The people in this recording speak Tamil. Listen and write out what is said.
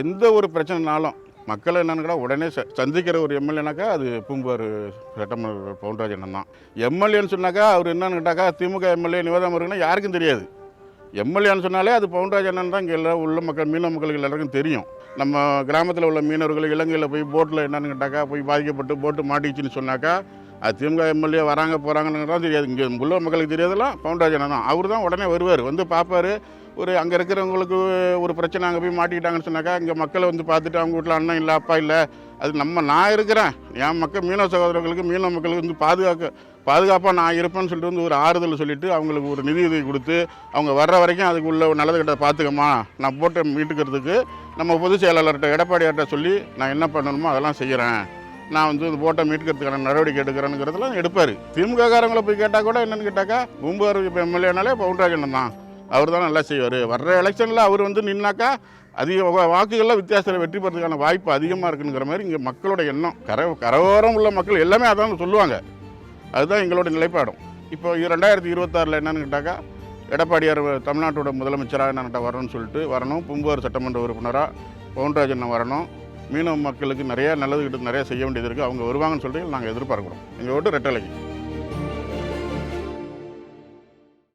எந்த ஒரு பிரச்சனைனாலும் மக்கள் என்னன்னு கேட்டால் உடனே சந்திக்கிற ஒரு எம்எல்ஏனாக்கா அது பூம்புகார் சட்டமன்ற பவுன்ராஜன் தான். எம்எல்ஏன்னு சொன்னாக்கா அவர் என்னன்னு கேட்டாக்கா திமுக எம்எல்ஏ நிவேதா முருகன்னா யாருக்கும் தெரியாது. எம்எல்ஏன்னு சொன்னாலே அது பவுன்ராஜன் தான் இங்கே எல்லாம் உள்ள மக்கள் மீனவ மக்களுக்கு எல்லாருக்கும் தெரியும். நம்ம கிராமத்தில் உள்ள மீனவர்கள் இலங்கையில் போய் போட்டில் என்னன்னு கேட்டாக்கா போய் பாதிக்கப்பட்டு போட்டு மாட்டிச்சுன்னு சொன்னாக்கா அது திமுக எம்எல்ஏ வராங்க போகிறாங்கன்னு தான் தெரியாது. இங்கே உள்ள மக்களுக்கு தெரியாதெல்லாம் பவுன்ராஜன் தான். அவர் தான் உடனே வருவார், வந்து பார்ப்பார். ஒரு அங்கே இருக்கிறவங்களுக்கு ஒரு பிரச்சனை அங்கே போய் மாட்டிக்கிட்டாங்கன்னு சொன்னாக்கா இங்கே மக்களை வந்து பார்த்துட்டு அவங்க வீட்டில் அண்ணன் இல்லை அப்பா இல்லை அது நான் இருக்கிறேன், என் மக்கள் மீனவ சகோதரர்களுக்கு மீனவ மக்களுக்கு வந்து பாதுகாப்பாக நான் இருப்பேன்னு சொல்லிட்டு வந்து ஒரு ஆறுதல் சொல்லிவிட்டு அவங்களுக்கு ஒரு நிதியுதவி கொடுத்து அவங்க வர்ற வரைக்கும் அதுக்கு உள்ள நல்லது கிட்ட பார்த்துக்கம்மா நான் போட்டை மீட்டுக்கிறதுக்கு நம்ம பொதுச் செயலாளர்கிட்ட எடப்பாடியார்கிட்ட சொல்லி நான் என்ன பண்ணணுமோ அதெல்லாம் செய்கிறேன், நான் வந்து இந்த போட்டை மீட்கிறதுக்கான நடவடிக்கை எடுக்கிறேங்கிறதெல்லாம் எடுப்பார். திமுககாரங்களை போய் கேட்டால் கூட என்னென்னு கேட்டாக்கா பூம்புகார் இப்போ எம்எல்ஏனாலே பவுன்ராஜன் தான், அவர் தான் நல்லா செய்வார். வர்ற எலெக்ஷனில் அவர் வந்து நின்னாக்கா அதிக வாக்குகள்லாம் வித்தியாசத்தில் வெற்றி பெறதுக்கான வாய்ப்பு அதிகமாக இருக்குங்கிற மாதிரி இங்கே மக்களோட எண்ணம். கரையோரம் உள்ள மக்கள் எல்லாமே அதான் சொல்லுவாங்க. அதுதான் எங்களோட நிலைப்பாடும். இப்போ 2026 என்னென்னு கேட்டாக்கா எடப்பாடியார் தமிழ்நாட்டோட முதலமைச்சராக என்னென்ன வரணும்னு சொல்லிட்டு வரணும். பூம்புகார் சட்டமன்ற உறுப்பினராக பவுன்ராஜன் வரணும். மீனவ மக்களுக்கு நிறையா நல்லது கிட்ட நிறையா செய்ய வேண்டியது இருக்குது. அவங்க வருவாங்கன்னு சொல்லிட்டு நாங்கள் எதிர்பார்க்குறோம். எங்கள் ஓட்டு ரெட்டலைக்கு.